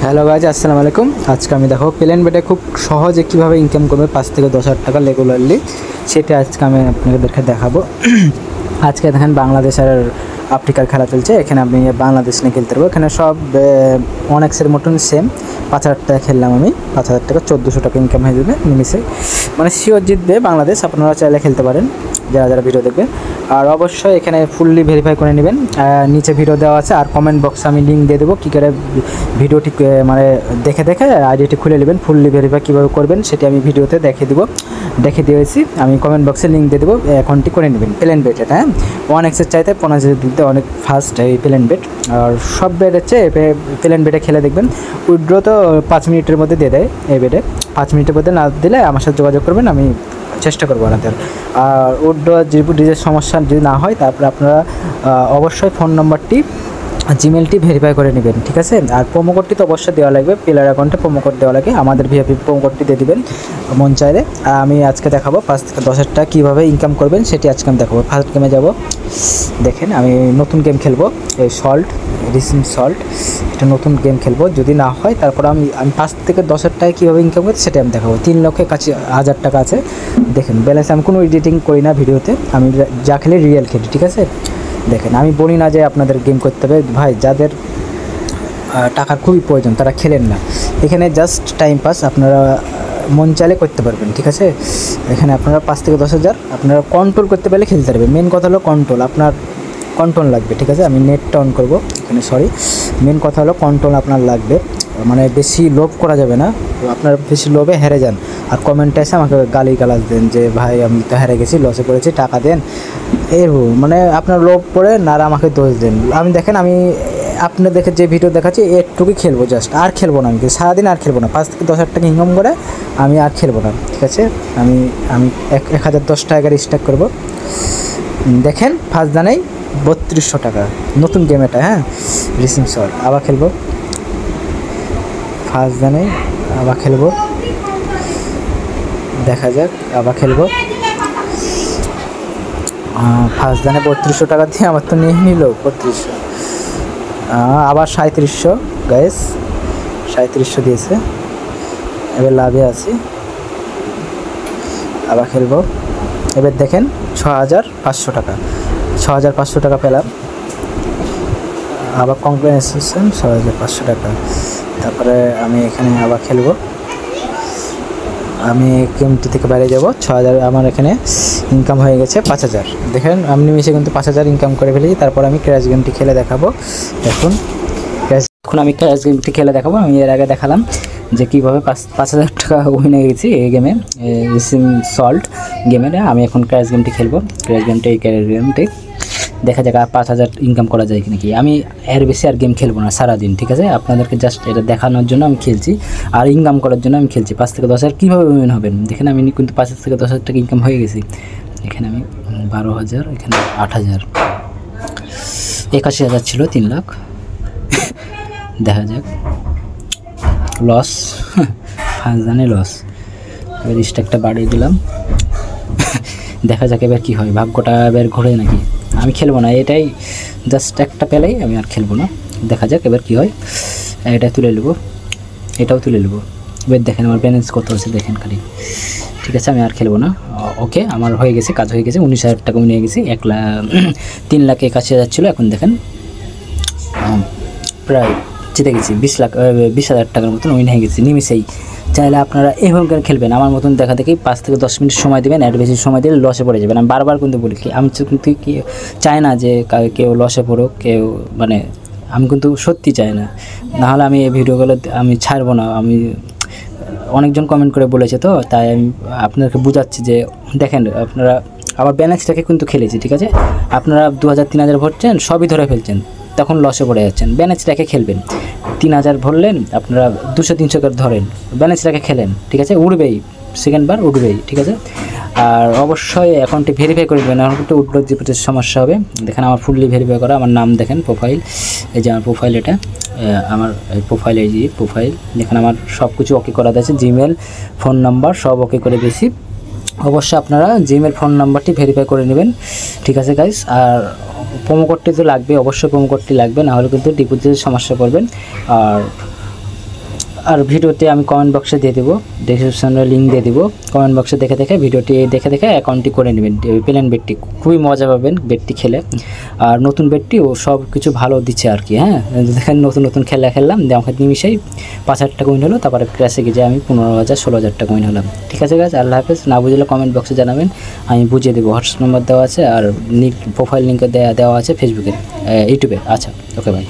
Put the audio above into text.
Hello guys, আসসালামু আলাইকুম। আজকে আমি দেখো প্লেন বেটে খুব সহজে কীভাবে ইনকাম করবে 5 থেকে 10,000 টাকা রেগুলারলি, সেটা আজকে আমি আপনাদেরকে দেখাবো। আজকে দেখেন বাংলাদেশ আর আফ্রিকার খেলা চলছে। এখানে আপনি বাংলাদেশ নিয়ে খেলতে পারবো। এখানে সব অনেক্সের মতন সেম 5,000 টাকা খেললাম আমি। 5,000 টাকা 1400 টাকা ইনকাম হয়ে যাবে নিমিশে, মানে শিওর জিতবে বাংলাদেশ। আপনারা চাইলে খেলতে পারেন যারা যারা ভিডিও দেখবে। আর অবশ্যই এখানে ফুললি ভেরিফাই করে নেবেন। নিচে ভিডিও দেওয়া আছে আর কমেন্ট বক্সে আমি লিঙ্ক দিয়ে দেবো কী করে ভিডিওটি মানে দেখে আইডিটি খুলে নেবেন। ফুললি ভেরিফাই কীভাবে করবেন সেটি আমি ভিডিওতে দেখে দিয়েছি। আমি কমেন্ট বক্সে লিঙ্ক দিয়ে দেবো, অ্যাকাউন্টটি করে নেবেন। প্লেন বেট এটা, হ্যাঁ, 1xের চাইতে 50,000 দিতে অনেক ফাস্ট এই প্লেন বেট। আর সব বেট হচ্ছে প্লেন বেটে খেলে দেখবেন উইথড্র তো 5 মিনিটের মধ্যে দিয়ে দেয়। এই বেটে 5 মিনিটের মধ্যে না দিলে আমার সাথে যোগাযোগ করবেন, আমি চেষ্টা করবো আপনাদের। আর উইথড্র ডিজের সমস্যা যদি না হয় তারপরে আপনারা অবশ্যই ফোন নম্বরটি জিমেলটি ভেরিফাই করে নেবেন, ঠিক আছে। আর প্রোমো কোডটি তো অবশ্যই দেওয়া লাগবে, প্লেয়ার অ্যাকাউন্টে প্রোমো কোড দেওয়া লাগে। আমাদের ভিআইপি প্রোমো কোডটি দিয়ে দেবেন মন চাইলে। আমি আজকে দেখাবো 5 থেকে 10,000 টাকা কীভাবে ইনকাম করবেন সেটি আজকে আমি দেখাবো। ফার্স্ট গেমে যাব। দেখেন আমি নতুন গেম খেলবো, এই সল্ট রিসিম সল্ট, এটা নতুন গেম খেলবো। যদি না হয় তারপর আমি 5 থেকে 10,000 টাকা কীভাবে ইনকাম করতে সেটা আমি দেখাবো। 3 লক্ষের কাছে 1,000 টাকা আছে। দেখেন ব্যালেন্স, আমি কোনো এডিটিং করি না ভিডিওতে, আমি যা খেলি রিয়েল খেলি, ঠিক আছে। দেখেন আমি বলি না যে আপনাদের গেম করতে হবে, ভাই যাদের টাকার খুবই প্রয়োজন তারা খেলেন না। এখানে জাস্ট টাইম পাস, আপনারা মন চাইলে করতে পারবেন, ঠিক আছে। এখানে আপনারা 5 থেকে 10,000 আপনারা কন্ট্রোল করতে পারলে খেলতে পারবেন। মেন কথা হলো কন্ট্রোল, আপনার কন্ট্রোল লাগবে, ঠিক আছে। আমি নেটটা অন করবো এখানে, মেন কথা হলো কন্ট্রোল আপনার লাগবে। মানে বেশি লোভ করা যাবে না, আপনার বেশি লোভে হেরে যান আর কমেন্টে এসে আমাকে গালাজ দেন যে ভাই আমি তো হেরে গেছি, লসে পড়েছি, টাকা দেন। মানে আপনার লোভ করে না, আমাকে দোষ দেন। আমি দেখেন আমি আপনার দেখে যে ভিডিও দেখাচ্ছি একটুকুই খেলবো, জাস্ট আর খেলবো না। আমি সারাদিন আর খেলবো না। 5 থেকে 10,000 টাকা ইনকাম করে আমি আর খেলবো না, ঠিক আছে। আমি 1,010 টাকা স্টার্ট করবো। দেখেন ফার্স্ট দানেই 3200 টাকা, নতুন গেম এটা, হ্যাঁ, রিসিম শট। আবার খেলবো, ফার্স্ট দানেই আবার খেলবো, দেখা যাক। আবার খেলবো, ফার্স্ট দানে 3200 টাকা দিয়ে আমার তো নিয়ে নিল 3200। আবার 3700 গাইস, 3700 দিয়েছে। এবার লাভে আছি, আবার খেলবো। এবার দেখেন 6,500 টাকা, 6,500 টাকা পেলাম। আবার কংগ্রেচুলেশন 6,500 টাকা। তারপরে আমি এখানে আবার খেলবো। আমি গেমটি থেকে বাইরে যাব। 6,000 আমার এখানে ইনকাম হয়ে গেছে 5,000। দেখেন আমি নিমিশে কিন্তু 5,000 ইনকাম করে ফেলেছি। তারপর আমি ক্র্যাশ গেমটি খেলে দেখাবো। এখন আমি ক্র্যাশ গেমটি খেলে দেখাবো। আমি এর আগে দেখালাম যে কীভাবে 5,000 টাকা উইন হয়ে গেছি এই গেমে, রিসিম সল্ট গেমের। আমি এখন ক্র্যাশ গেমটি খেলবো। ক্র্যাশ গেমটি, এই ক্র্যাশ গেমটি দেখা যাক আর 5,000 ইনকাম করা যায় নাকি। আমি এর বেশি আর গেম খেলবো না সারাদিন, ঠিক আছে। আপনাদেরকে জাস্ট এটা দেখানোর জন্য আমি খেলছি আর ইনকাম করার জন্য আমি খেলছি। 5 থেকে 10,000 কীভাবে উইন হবেন দেখেন। আমি কিন্তু 5 থেকে 10,000 টাকা ইনকাম হয়ে গেছি। এখানে আমি 12,000, এখানে 8,000, 81,000 ছিল, 3 লাখ। দেখা যাক, লস, ফার্স্ট জানে লস। এবার স্ট্যাকটা বাড়িয়ে দিলাম। দেখা যাক এবার কী হয়, ভাগ্যটা এবার ঘোরে নাকি। আমি খেলবো না, এটাই জাস্ট একটা পেলেই আমি আর খেলবো না। দেখা যাক এবার কী হয়। এটা তুলে নেবো, এটাও তুলে নেবো। এবার দেখেন আমার ব্যালেন্স কত আছে দেখেন খালি, ঠিক আছে। আমি আর খেলবো না। ওকে, আমার হয়ে গেছে, কাজ হয়ে গেছে। 19,000 টাকা নিয়ে গেছি। 3,81,000 ছিল। এখন দেখেন প্রায় জিতে গেছি। 20,000 টাকার মতন উইন হয়ে গেছি নিমিশেই। চাইলে আপনারা এইভাবে খেলবেন আমার মতন, দেখা দেখি 5 থেকে 10 মিনিট সময় দেবেন। এর বেশি সময় দিলে লসে পড়ে যাবেন। আমি বারবার কিন্তু বলি কি, আমি কিন্তু চাই না যে কেউ লসে পড়ুক, কেউ মানে আমি কিন্তু সত্যি চাই না। নাহলে আমি এই ভিডিওগুলো আমি ছাড়বো না। আমি অনেকজন কমেন্ট করে বলেছে, তো তাই আমি আপনাদেরকে বোঝাচ্ছি যে দেখেন আপনারা আবার ব্যালেন্সটাকে কিন্তু খেলেছি, ঠিক আছে। আপনারা 2,000 3,000 ভরছেন, সবই ধরে ফেলছেন, তখন লসে পড়ে যাচ্ছেন। ব্যালেন্স রেখে খেলবেন। 3,000 ভরলেন, আপনারা 200-300 করে ধরেন, ব্যালেন্স রেখে খেলেন, ঠিক আছে। উঠবেই, সেকেন্ড বার উঠবেই, ঠিক আছে। আর অবশ্যই অ্যাকাউন্টটি ভেরিফাই করে দেবেন, এখন একটু উঠলো যে সমস্যা হবে। দেখেন আমার ফুললি ভেরিফাই করা, আমার নাম দেখেন, প্রোফাইল, এই যে আমার প্রোফাইল, এটা আমার প্রোফাইল, এই যে প্রোফাইল দেখেন। আমার সব কিছু ওকে করা আছে, জিমেল, ফোন নাম্বার সব ওকে করে দিয়েছি। অবশ্যই আপনারা জিমেল ফোন নাম্বারটি ভেরিফাই করে নেবেন, ঠিক আছে গাইস। আর প্রোমো কোডটি তো লাগবে, অবশ্যই প্রোমো কোডটি লাগবে, না হলে কিন্তু ডিপোজিটের সমস্যা পড়বেন। আর আর ভিডিওতে আমি কমেন্ট বক্সে দিয়ে দেবো, ডেসক্রিপশনে লিঙ্ক দিয়ে দেবো। কমেন্ট বক্সে দেখে ভিডিওটি দেখে অ্যাকাউন্টটি করে নেবেন। প্লেন বেডটি খুবই মজা পাবেন বেডটি খেলে। আর নতুন বেডটি ও সব কিছু ভালো দিচ্ছে আর কি। হ্যাঁ, দেখেন নতুন খেলা খেললাম, দিয়ে আমাকে নিমিশেই 5,000 টাকা উইন হলো। তারপরে ক্র্যাশে গিয়ে আমি 15,000 16,000 টাকা উইন হলাম। ঠিক আছে গাইস, আল্লাহ হাফেজ। না বুঝলে কমেন্ট বক্সে জানাবেন, আমি বুঝিয়ে দেবো। হোয়াটসঅ্যাপ নম্বর দেওয়া আছে আর প্রোফাইল লিঙ্ক দেওয়া আছে ফেসবুকে, ইউটিউবে। আচ্ছা, ওকে ভাই।